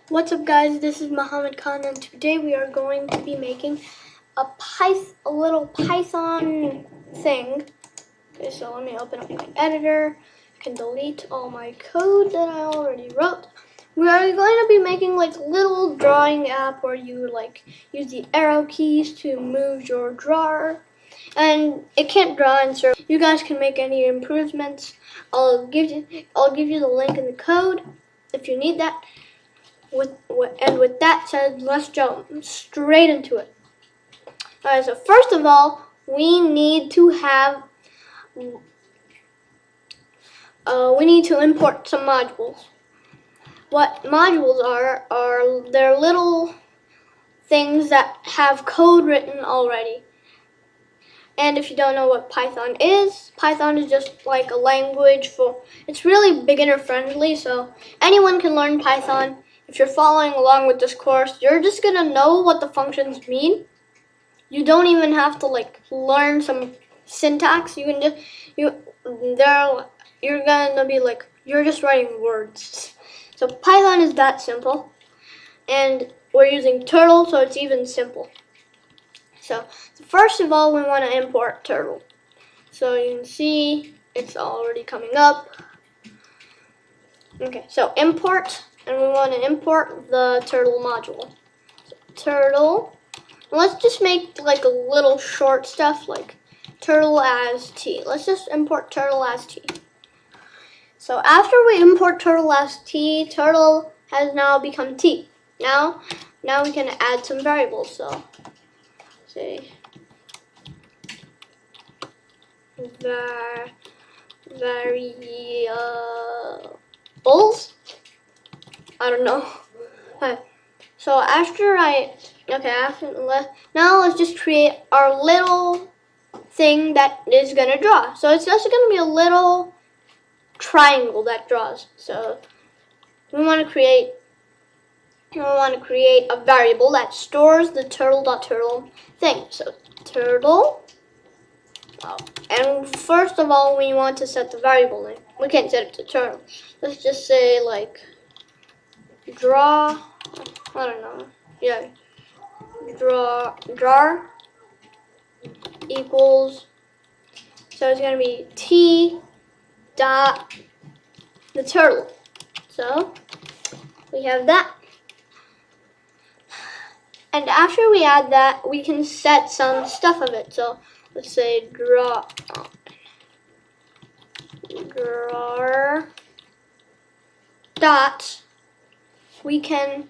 What's up, guys? This is Muhammad Khan, and today we are going to be making a little Python thing. Okay, so let me open up my editor. I can delete all my code that I already wrote. We are going to be making like a little drawing app where you use the arrow keys to move your drawer, and it can't draw, and so you guys can make any improvements. I'll give you the link in the code if you need that. With that said, let's jump straight into it. Alright, so first of all, we need to import some modules. What modules are they're little things that have code written already. And if you don't know what Python is just like a language it's really beginner friendly, so anyone can learn Python. If you're following along with this course, you're just gonna know what the functions mean. You don't even have to learn some syntax. You can just you're gonna be you're just writing words. So Python is that simple, and we're using Turtle, so it's even simple. So first of all, we want to import Turtle. So you can see it's already coming up. Okay, so import. And we want to import the Turtle module. So, Turtle. Let's just make a little short stuff like Turtle as T. Let's just import Turtle as T. So after we import Turtle as T, Turtle has now become T. Now we can add some variables. So say variables. I don't know. Okay. So now let's just create our little thing that is gonna draw. So it's just gonna be a little triangle that draws. So we want to create a variable that stores the turtle.turtle thing. So turtle. And first of all, we want to set the variable name. We can't set it to turtle. Let's just say draw, I don't know, yeah, draw equals, so it's going to be T dot the turtle. So we have that. And after we add that, we can set some stuff of it. So let's say drawer dot. We can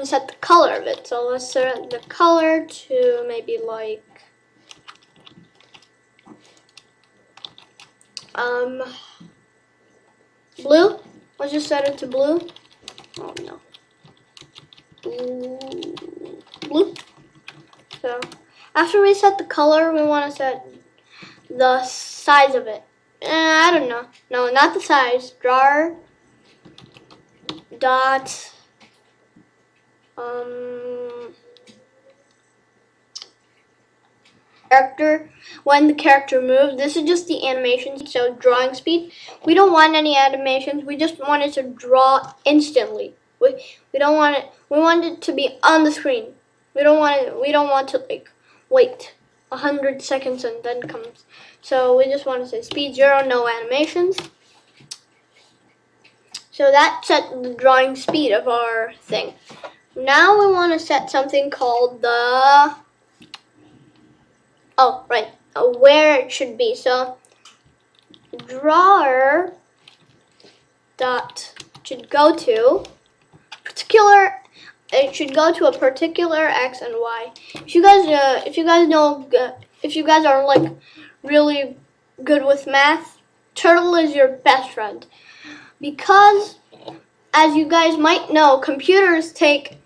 set the color of it. So let's set the color to maybe blue. Let's just set it to blue. Oh no. Blue. So after we set the color, we want to set the size of it. I don't know. No, not the size. Drawer dot character. When the character moves, this is just the animation, so drawing speed. We don't want any animations. We just want it to draw instantly. We don't want it. We want it to be on the screen. We don't want to wait 100 seconds and then comes. So we just want to say speed 0, no animations. So that set the drawing speed of our thing. Now we want to set something called where it should be. So drawer dot should go to particular. It should go to a particular x and y. If you guys are really good with math, Turtle is your best friend, because as you guys might know, computers take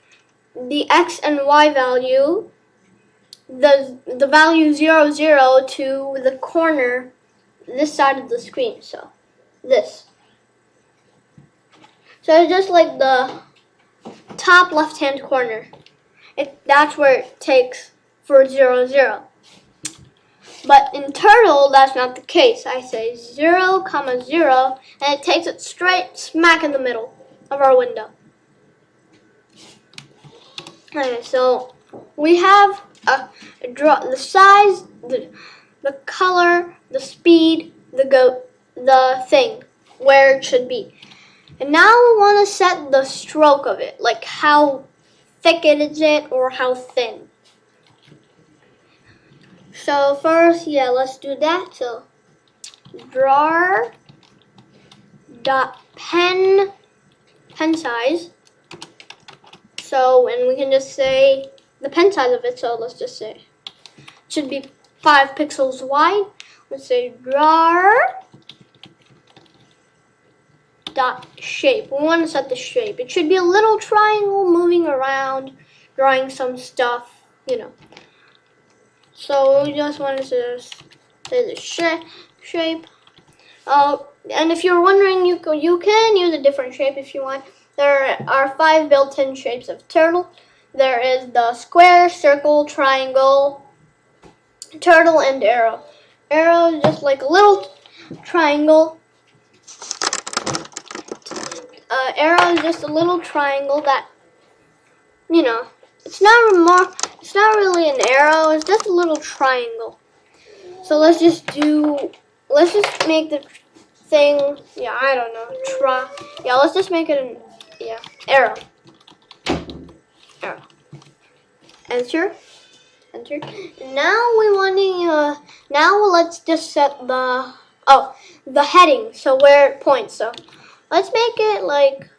the x and y value, the value 0, 0 to the corner, this side of the screen. So this. So it's just the top left-hand corner. That's where it takes for 0, 0. But in Turtle, that's not the case. I say 0, 0, and it takes it straight smack in the middle of our window. Okay, so we have draw the size, the color, the speed, the thing, where it should be. And now we want to set the stroke of it, like how thick is it or how thin. So first, let's do that. So drawer dot pen size. So, and we can just say the pen size of it. So let's just say it should be 5 pixels wide. Let's say drawer dot shape. We want to set the shape. It should be a little triangle moving around, drawing some stuff, So we just want to say the shape. And if you're wondering, you can use a different shape if you want. There are 5 built-in shapes of turtle. There is the square, circle, triangle, turtle, and arrow. Arrow is just like a little triangle. Arrow is just a little triangle that, it's not really an arrow. It's just a little triangle. So let's just make the thing. I don't know. Let's just make it arrow. Arrow. Enter. Now we want to. Now let's just set the heading. So where it points. So let's make it like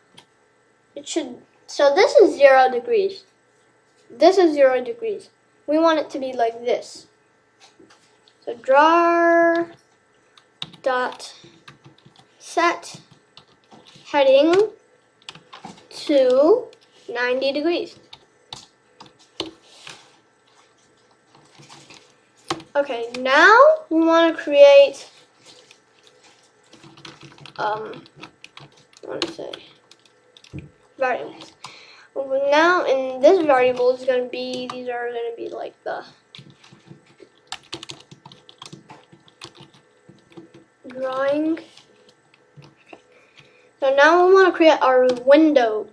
it should. So this is 0 degrees. This is 0 degrees. We want it to be like this. So drawer dot set heading to 90 degrees. Okay, now we want to create variables. Now in this variable is going to be, these are going to be like the drawing. Okay. So now we want to create our window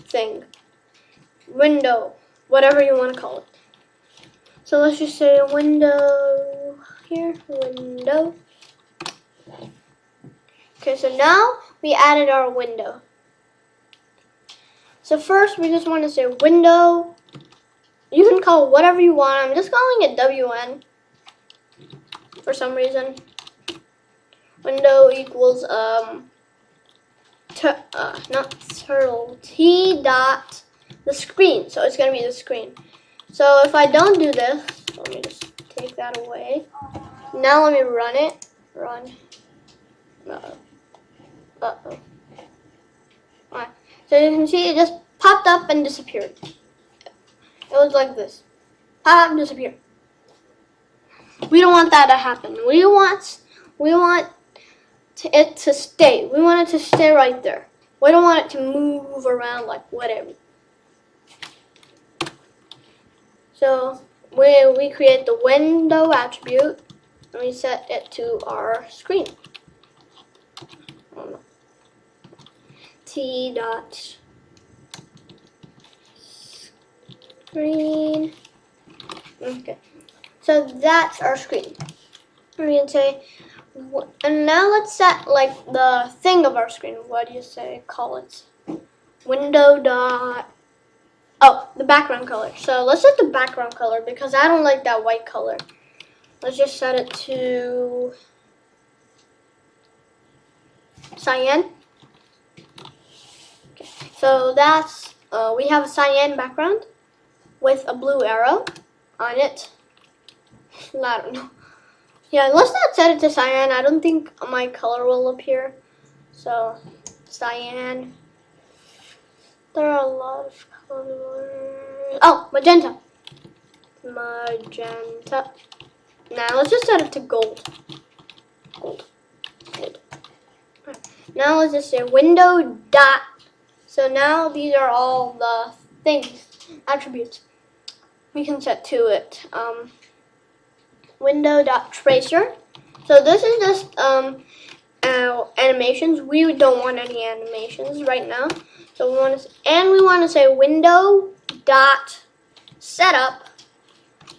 thing. Window, whatever you want to call it. So let's just say a window here, window. Okay, so now we added our window. So first we just want to say window. You can call it whatever you want. I'm just calling it WN for some reason. Window equals not turtle, T dot the screen. So it's gonna be the screen. So if I don't do this, let me just take that away. Now let me run it. Run. Uh-oh. Alright. So you can see it just popped up and disappeared. It was like this. Pop up, disappear. We don't want that to happen. We want it to stay. We want it to stay right there. We don't want it to move around like whatever. So we create the window attribute and we set it to our screen. T dot screen. Okay, so that's our screen. We can say, and now let's set like the thing of our screen. What do you say? Call it window dot. Oh, the background color. So let's set the background color because I don't like that white color. Let's just set it to cyan. Okay. So that's, we have a cyan background with a blue arrow on it. I don't know. Yeah, let's not set it to cyan. I don't think my color will appear. So, cyan. There are a lot of colors. Oh, magenta. Magenta. Now let's just set it to gold. Gold. Gold. Now let's just say window dot. So now these are all the things, attributes we can set to it. Window dot tracer. So this is just animations. We don't want any animations right now. So we want to say window dot setup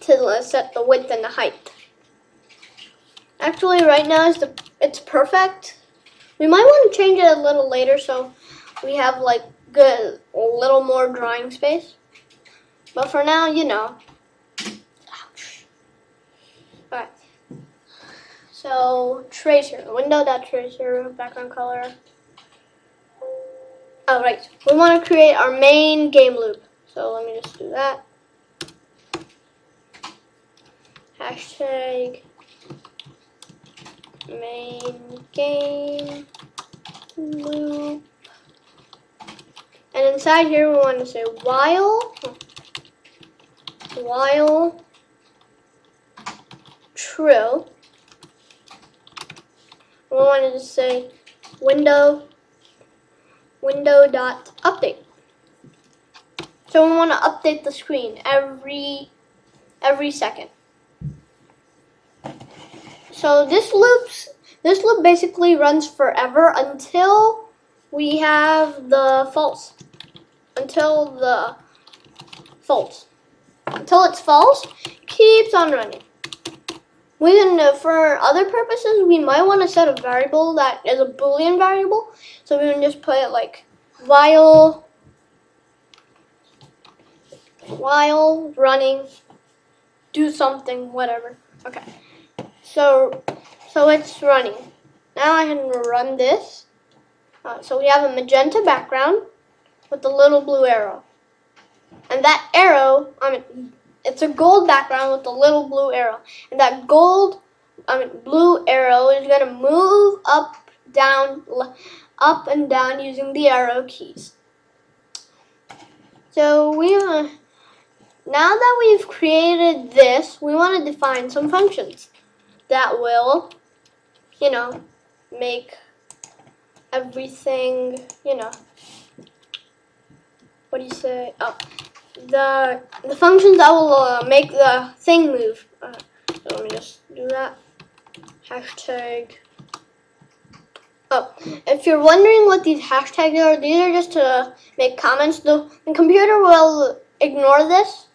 to set the width and the height. Actually, right now it's perfect. We might want to change it a little later so we have like a little more drawing space. But for now, you know. Ouch. Alright. So tracer, window.tracer, background color. Oh right, we want to create our main game loop. So let me just do that. Hashtag main game loop. And inside here we want to say while true. We wanted to say window.update. So we want to update the screen every second. So this loop basically runs forever until we have the false. Until it's false, keeps on running. We can, for other purposes, we might want to set a variable that is a Boolean variable. So we can just put it like while running, do something, whatever. Okay. So it's running. Now I can run this. So we have a magenta background with the little blue arrow. And that arrow, it's a gold background with a little blue arrow. And that blue arrow is going to move up and down using the arrow keys. So now that we've created this, we want to define some functions that will, make everything, what do you say? Oh, the functions that will make the thing move. So let me just do that. Hashtag. Oh, if you're wondering what these hashtags are, these are just to make comments. The computer will ignore this.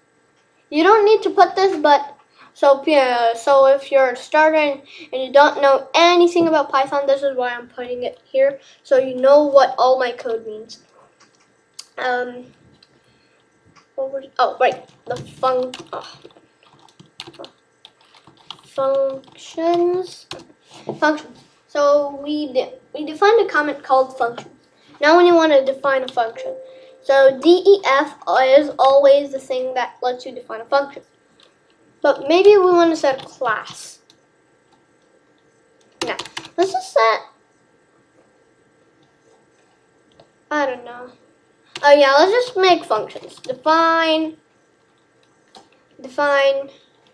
You don't need to put this, but so if you're starting and you don't know anything about Python, this is why I'm putting it here, so you know what all my code means. The functions. So we defined a comment called function. Now when you want to define a function, so def is always the thing that lets you define a function. But maybe we want to set a class. Now, let's just set, I don't know. Oh yeah, let's just make functions. Define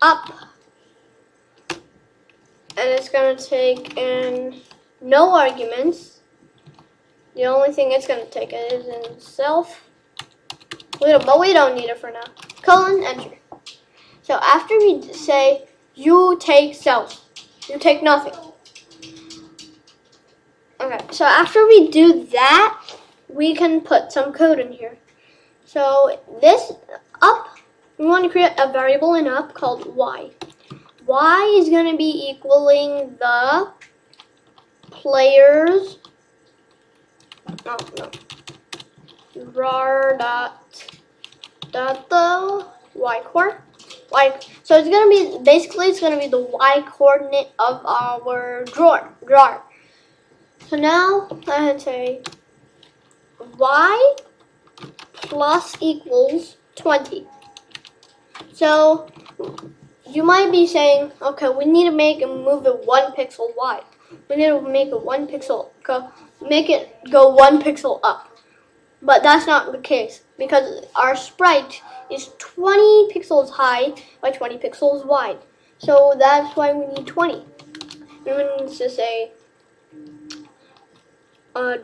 up. And it's going to take in no arguments. The only thing it's going to take is in self. But we don't need it for now. Colon, enter. So after we say, you take self, you take nothing. Okay, so after we do that, we can put some code in here. So this up, we want to create a variable in up called y. Y is going to be equaling the players, rar the y core. So it's going to be, basically it's going to be the y coordinate of our drawer. So now I can say y plus equals 20. So you might be saying, okay, we need to move it 1 pixel wide. We need to make it make it go 1 pixel up. But that's not the case because our sprite is 20 pixels high by 20 pixels wide. So that's why we need 20. And we need to say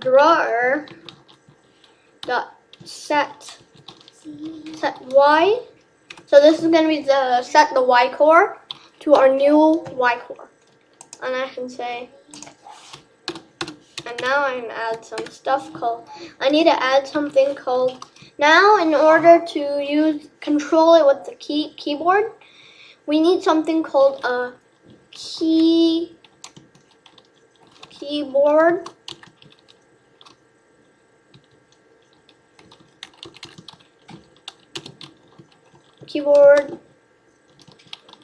drawer dot set y. So this is going to be the set the y core to our new y core. And I can say, and now I can add some stuff called, I need to add something called Now, in order to control it with the keyboard, we need something called a keyboard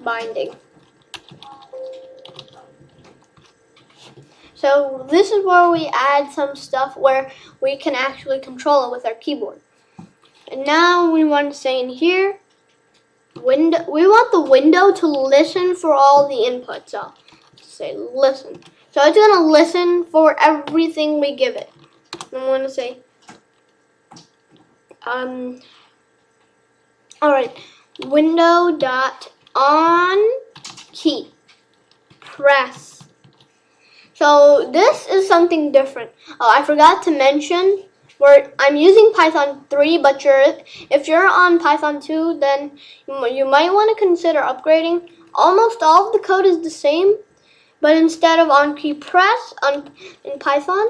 binding. So this is where we add some stuff where we can actually control it with our keyboard. And now we want to say in here, window. We want the window to listen for all the inputs. So say listen. So it's gonna listen for everything we give it. I'm gonna say, all right, window dot on key press. So this is something different. Oh, I forgot to mention, I'm using Python 3, but if you're on Python 2, then you might want to consider upgrading. Almost all of the code is the same, but instead of on key press in Python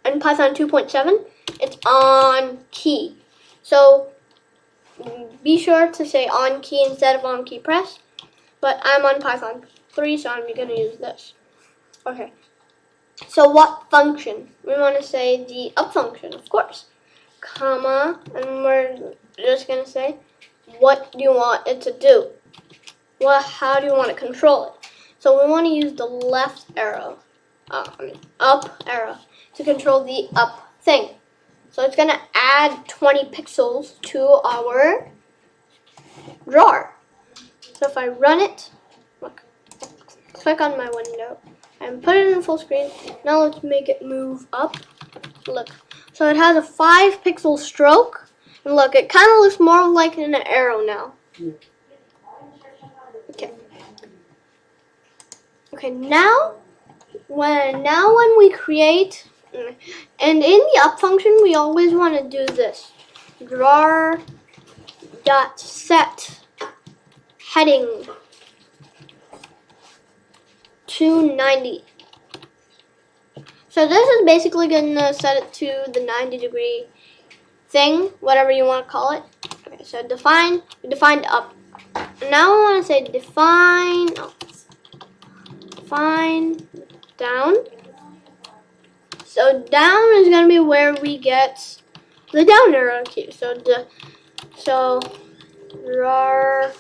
2.7, it's on key. So be sure to say on key instead of on key press. But I'm on Python 3, so I'm going to use this. Okay. So what function? We want to say the up function, of course, comma, and we're just going to say, what do you want it to do? How do you want to control it? So we want to use the left arrow, up arrow, to control the up thing. So it's going to add 20 pixels to our drawer. So if I run it, look, click on my window, and put it in full screen. Now let's make it move up. Look. So it has a 5 pixel stroke. And look, it kind of looks more like an arrow now. Okay. Okay, now when we create, and in the up function, we always want to do this. Drawer dot set heading to 90. So this is basically going to set it to the 90-degree thing, whatever you want to call it. Okay, so we defined up. Now I want to say define down. So down is going to be where we get the down arrow key. So drawer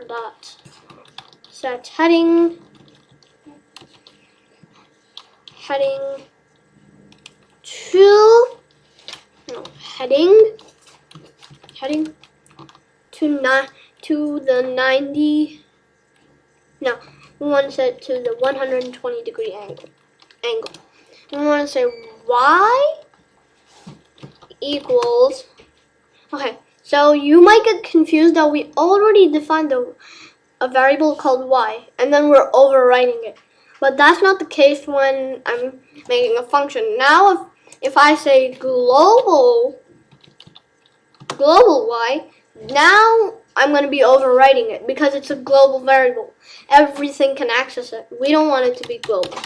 dot set heading to the 90. No, we want to set to the 120-degree angle. We want to say y equals. Okay, so you might get confused that we already defined a variable called y, and then we're overwriting it. But that's not the case when I'm making a function. Now, if I say global y, now I'm going to be overwriting it because it's a global variable. Everything can access it. We don't want it to be global.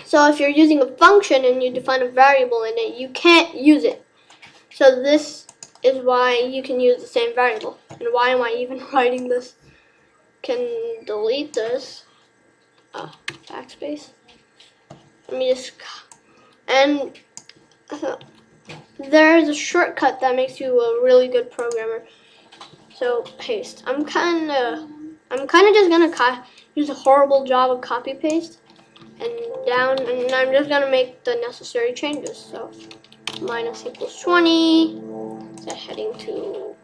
So if you're using a function and you define a variable in it, you can't use it. So this is why you can use the same variable. And why am I even writing this? Can delete this. Backspace. Let me just, and there's a shortcut that makes you a really good programmer. So paste. I'm kind of just gonna use a horrible job of copy paste and down, and I'm just gonna make the necessary changes. So minus equals 20. Set heading to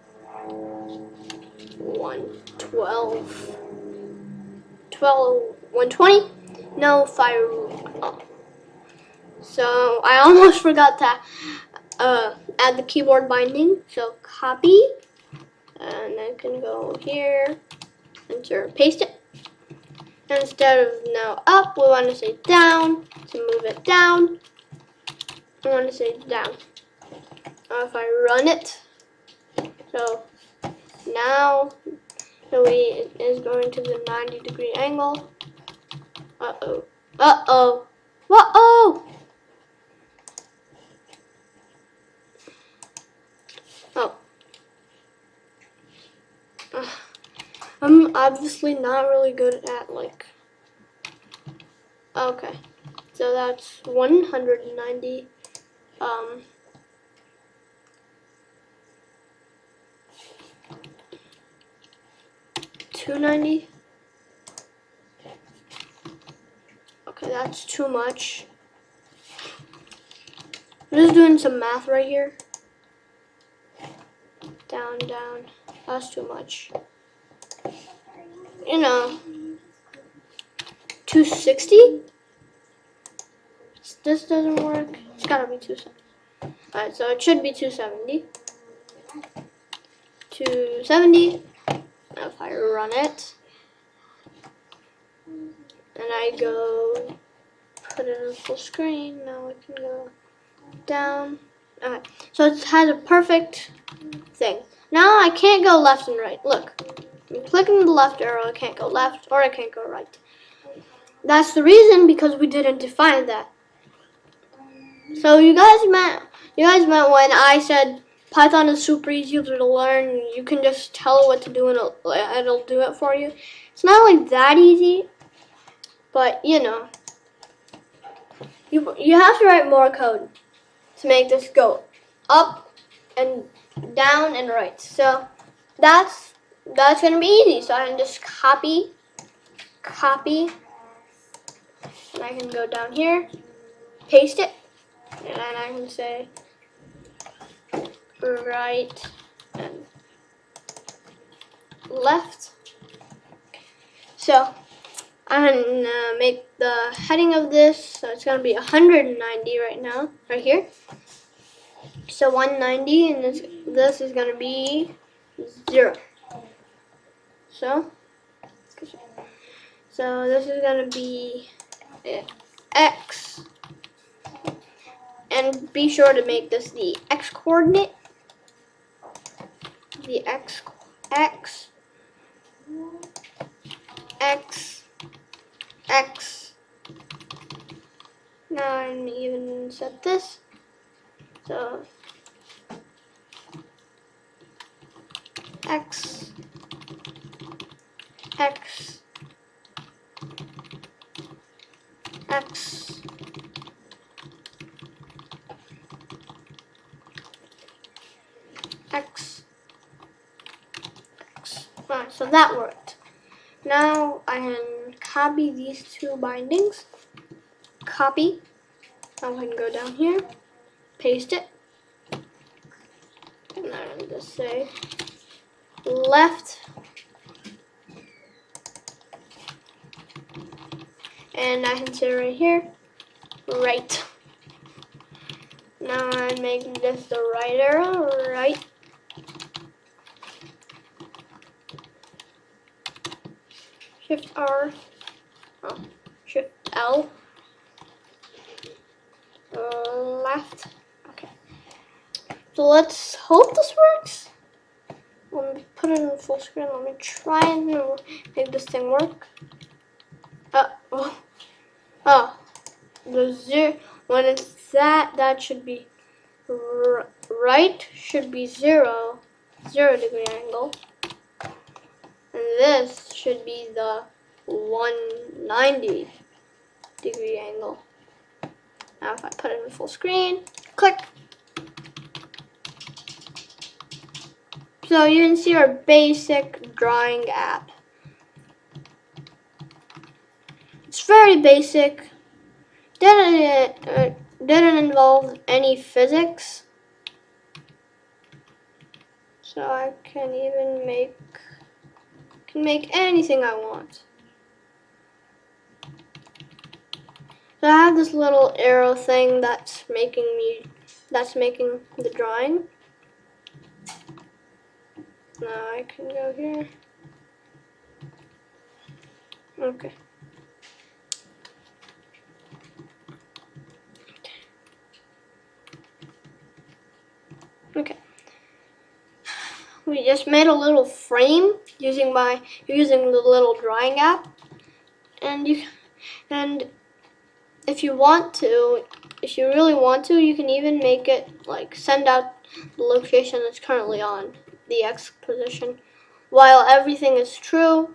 120. No fire. Oh. So I almost forgot to add the keyboard binding. So copy, and I can go here, enter, paste it. And instead of now up, we want to say down. To move it down, we want to say down. If I run it, so now it is going to the 90-degree angle. Uh-oh. I'm obviously not really good at like. Okay, so that's 190. 290. Okay, that's too much. I'm just doing some math right here. Down, down. That's too much. You know, 260? This doesn't work. It's gotta be 270. Alright, so it should be 270. 270. Now if I run it, and I go put it in full screen, now I can go down. Alright, so it has a perfect thing. Now I can't go left and right. Look, I'm clicking the left arrow, I can't go left or I can't go right. That's the reason, because we didn't define that. So you guys meant when I said Python is super easy to learn, you can just tell it what to do and it'll do it for you. It's not like that easy, but you know, you have to write more code to make this go up and down and right. So that's gonna be easy. So I can just copy, and I can go down here, paste it, and then I can say right and left. So I'm gonna make the heading of this, so it's gonna be 190 right now, right here. So 190, and this is gonna be 0. So this is gonna be X, and be sure to make this the X coordinate. The X. Now I'm even set this. So X. Alright, so that worked. Now I can copy these two bindings. Copy. Now I can go down here, paste it, and I can just say left, and I can say right here, right. Now I'm making this the right arrow, right. Shift R, Shift L, left. Okay. So let's hope this works. Let me put it in full screen. Let me try and make this thing work. The 0. When it's that should be right. Should be 0 degree angle. And this should be the 190 degree angle. Now if I put it in full screen, click. So you can see our basic drawing app. It's very basic. Didn't involve any physics. So I can even make anything I want. So I have this little arrow thing that's making the drawing. Now I can go here. Okay. Okay. We just made a little frame using the little drawing app, and if you really want to, you can even make it like send out the location that's currently on the X position while everything is true,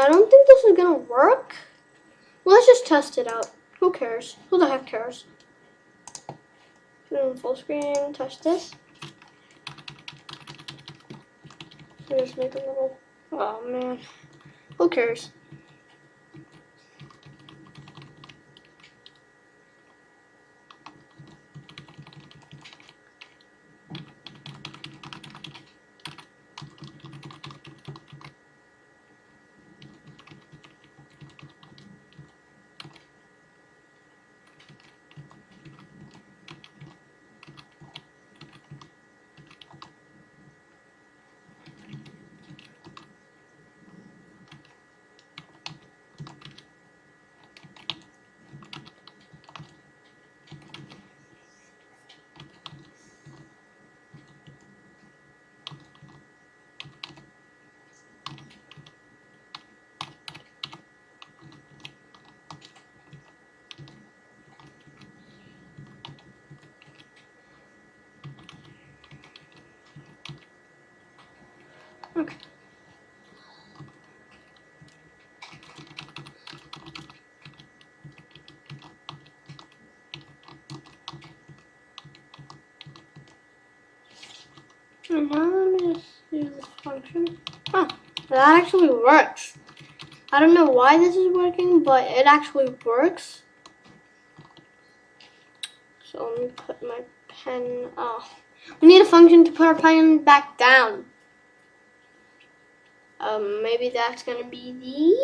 I don't think this is gonna work. Well, let's just test it out. Who cares? Who the heck cares? Full screen, touch this. Just make a little, oh man. Who cares? Okay. And now let me just use this function. Huh, that actually works. I don't know why this is working, but it actually works. So let me put my pen, we need a function to put our pen back down. Maybe that's gonna be the,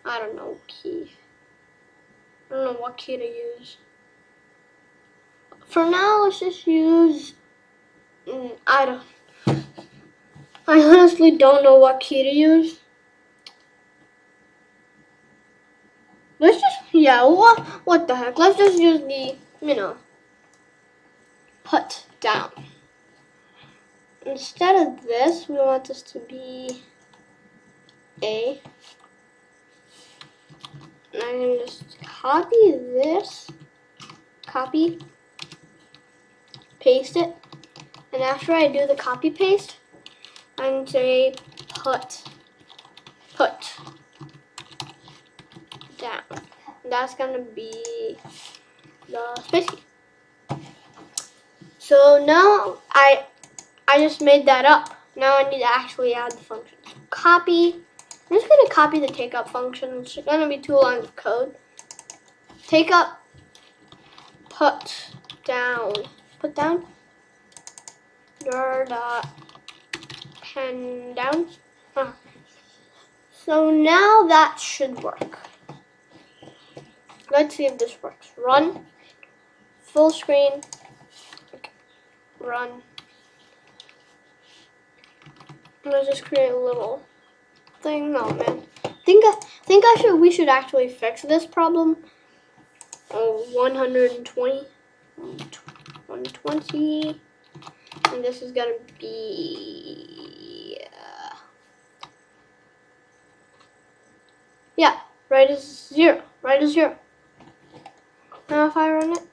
I don't know, key. I don't know what key to use. For now, let's just use, I honestly don't know what key to use. Let's just, yeah, what the heck? Let's just use the, put down. Instead of this, we want this to be A. And I can just copy this, paste it. And after I do the copy paste, I can say put down. And that's gonna be the space key. So now I just made that up. Now I need to actually add the function. So copy. I'm just gonna copy the take up function. It's gonna be 2 lines of code. Take up, put down, your dot pen down. So now that should work. Let's see if this works. Run, full screen, okay. Run. Let's just create a little thing. Oh man, we should actually fix this problem. 120, and this is gonna be yeah, right is 0. Now if I run it,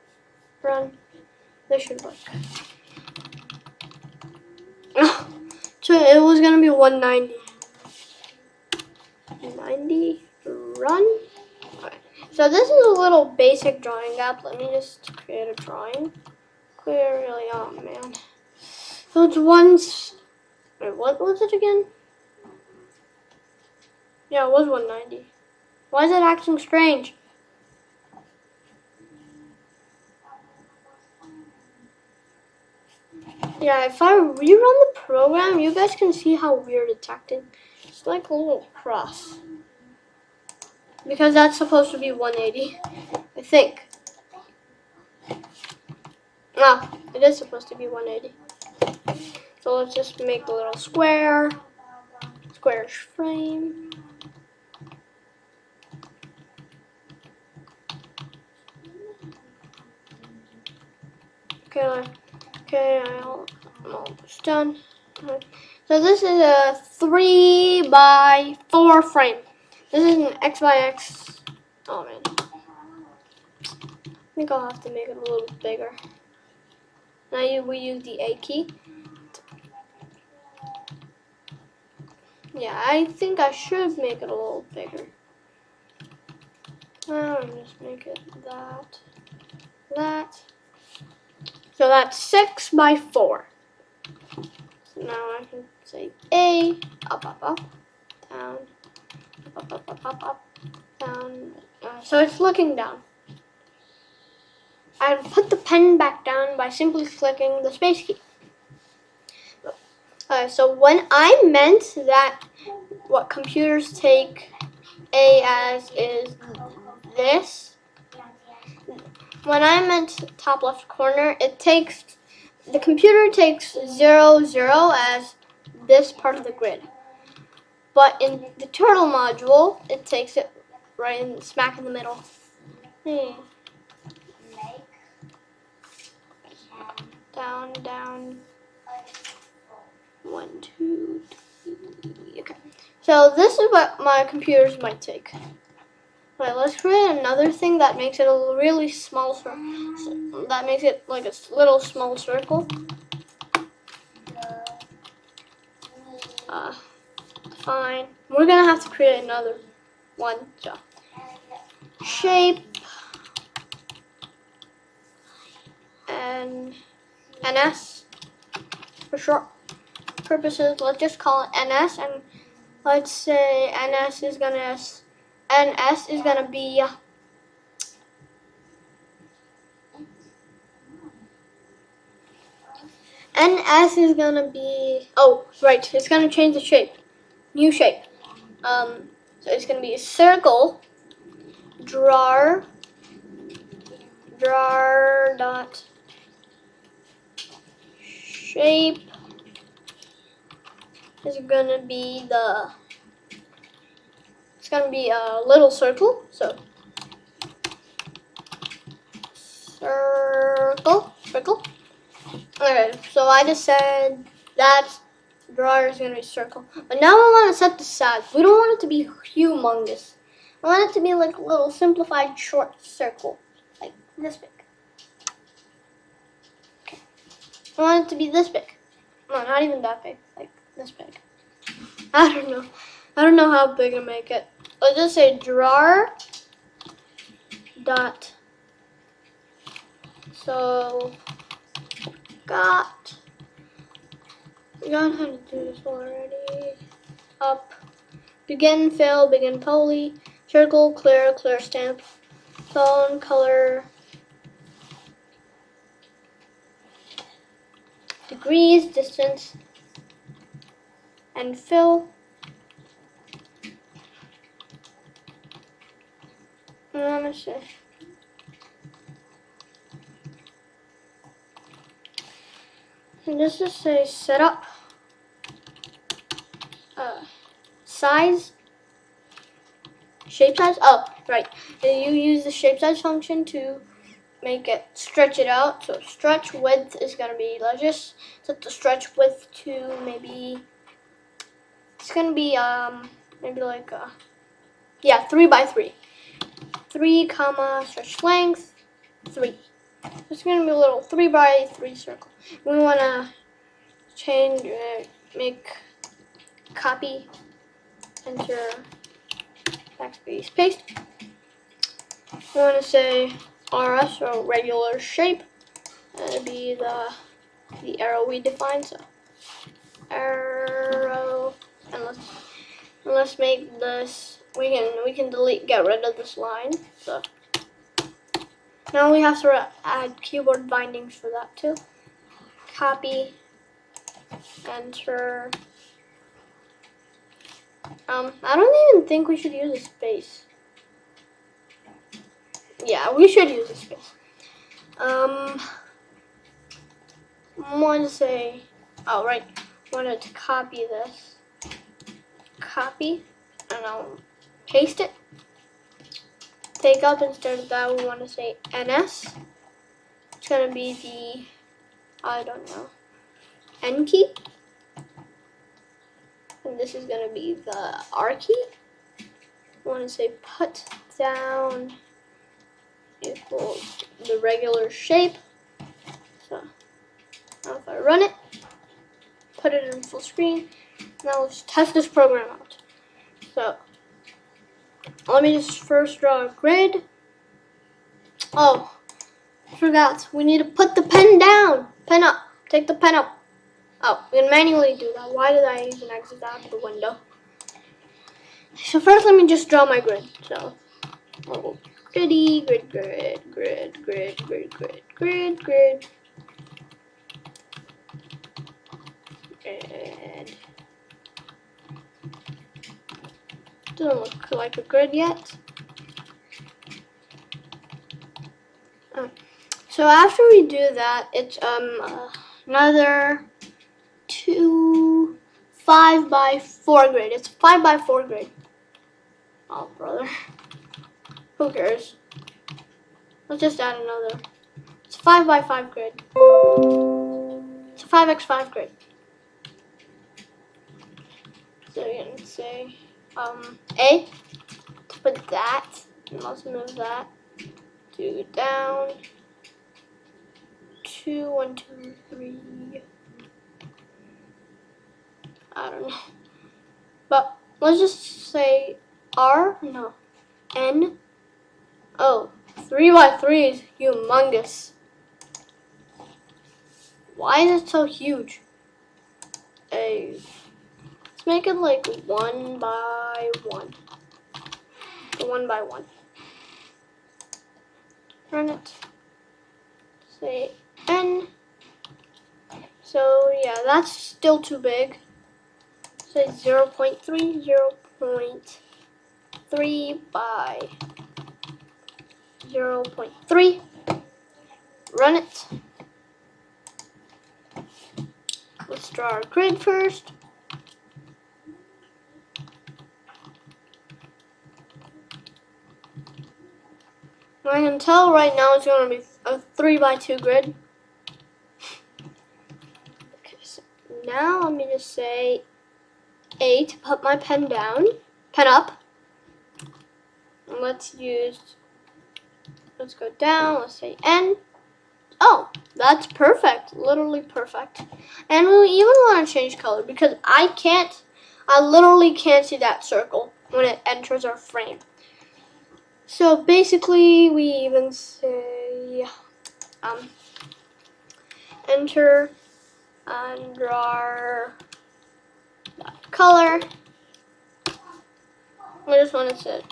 this should work. So it was gonna be 190. 90, run. Okay. So this is a little basic drawing app. Let me just create a drawing. Clearly, oh man. So it's wait, what was it again? Yeah, it was 190. Why is it acting strange? Yeah, if I rerun the program, you guys can see how weird it's acting. It's like a little cross. Because that's supposed to be 180, I think. No, it is supposed to be 180. So let's just make a little square frame. Okay, I'm almost done. So this is a 3x4 frame. This is an X by X. Oh man. I think I'll have to make it a little bigger. Now we use the A key. Yeah, I think I should make it a little bigger. I'll just make it that. So that's 6 by 4. So now I can say A, up, down, up, down. So it's looking down. I put the pen back down by simply clicking the space key. So when I meant that what computers take A as is this, when I meant top left corner, the computer takes 0, 0 as this part of the grid. But in the turtle module, it takes it right in smack in the middle. Down, down. 1, 2, 3. Okay. So this is what my computers might take. Alright, let's create another thing that makes it a really small circle. That makes it like a little small circle. Fine. We're gonna have to create another one. So shape and NS for short purposes. Let's just call it NS, and let's say NS is gonna be oh right, it's gonna change the shape. New shape. So it's gonna be a circle drawer dot shape is gonna be it's gonna be a little circle. So circle. Alright, so I just said that drawer is gonna be circle. But now I want to set the size. We don't want it to be humongous. I want it to be like a little simplified short circle, like this big. Okay. I want it to be this big. No, not even that big, like this big. I don't know how big to make it. Let's just say drawer dot. So got how to do this already. Up, begin fill, begin poly, circle, clear stamp, phone, color, degrees, distance, and fill. Let me see. And just to say setup, size, shape size. Oh, right. You use the shape size function to make it stretch it out. So stretch width is gonna be. Let's just set the stretch width to maybe. It's gonna be maybe like 3 by 3. 3 comma stretch length 3. It's gonna be a little 3 by 3 circle. We wanna change, make copy, enter, backspace, paste. We wanna say RS or regular shape. That'd be the arrow we defined. So arrow, and let's make this. We can get rid of this line. So now we have to add keyboard bindings for that too. Copy, enter. I don't even think we should use a space. Yeah, we should use a space. Want to say, oh right, wanted to copy this. Copy, and I'll paste it. Take up instead of that, we want to say NS. It's gonna be the, I don't know, N key. And this is gonna be the R key. I want to say put down equals the regular shape. So now if I run it, put it in full screen, Now let's test this program out. So let me just first draw a grid. Oh, I forgot. We need to put the pen down. Pen up. Take the pen up. Oh, we can manually do that. Why did I even exit out of the window? So first let me just draw my grid. So griddy, grid, grid, grid, grid, grid, grid, grid, grid. And doesn't look like a grid yet. So after we do that, it's another 5 by 4 grid. It's a 5 by 4 grid. Oh brother, who cares? Let's just add another. It's a 5 by 5 grid. It's a 5x5 grid. So you can say A to put that, and let's move that to down. 2, 1, 2, 3. I don't know. But let's just say R, no, N. Oh, 3 by 3 is humongous. Why is it so huge? A. Let's make it like 1 by 1. 1 by 1. Run it. Say N. So yeah, that's still too big. Say 0.3, 0.3 by 0.3. Run it. Let's draw our grid first. I can tell right now it's going to be a 3 by 2 grid. Okay, so now let me just say A to put my pen down, pen up. And let's go down, let's say N. Oh, that's perfect, literally perfect. And we even want to change color because I literally can't see that circle when it enters our frame. So basically we even say enter under our color. I just want it to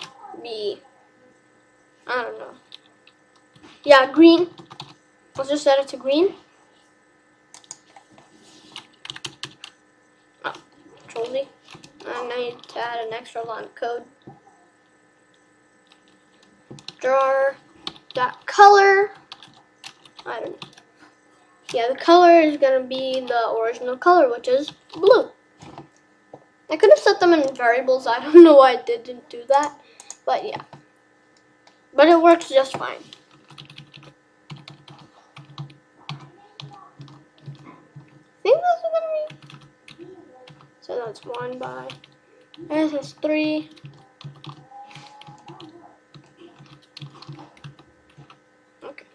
be, I don't know. Yeah, green. Let's just set it to green. Oh, Control Z. And I need to add an extra line of code. Draw that color. I don't know. Yeah, the color is gonna be the original color, which is blue. I could have set them in variables. I don't know why I didn't do that, but yeah. But it works just fine. I think that's gonna be. So that's 1 by. And this is 3. Okay.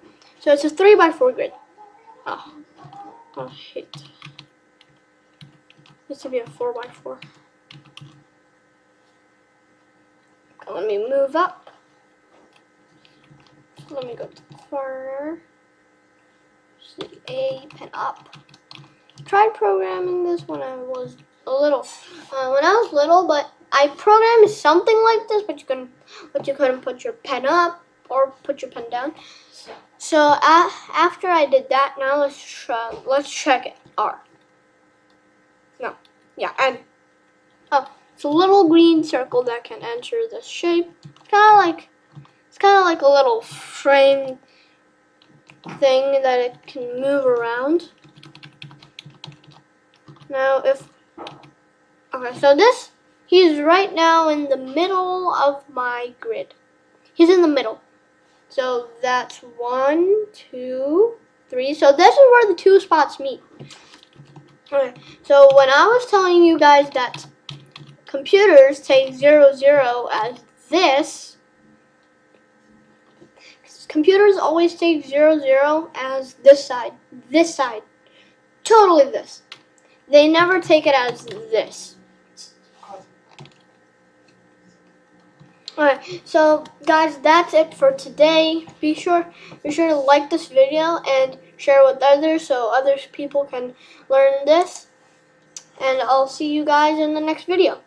So it's a 3 by 4 grid. Oh shit. This would be a 4 by 4. Okay, let me move up. Let me go to the corner. See A, pen up. Tried programming this when I was little. But I programmed something like this, but you couldn't put your pen up or put your pen down. So after I did that, now let's check it. R. No, yeah, and oh, it's a little green circle that can enter this shape. It's kind of like a little frame thing that it can move around. Now okay, so he's right now in the middle of my grid. He's in the middle. So that's 1, 2, 3. So this is where the 2 spots meet. Okay, so when I was telling you guys that computers take 0, 0 as this, computers always take 0, 0 as this side, totally this. They never take it as this. Alright, so guys, that's it for today. Be sure to like this video and share with others so other people can learn this. And I'll see you guys in the next video.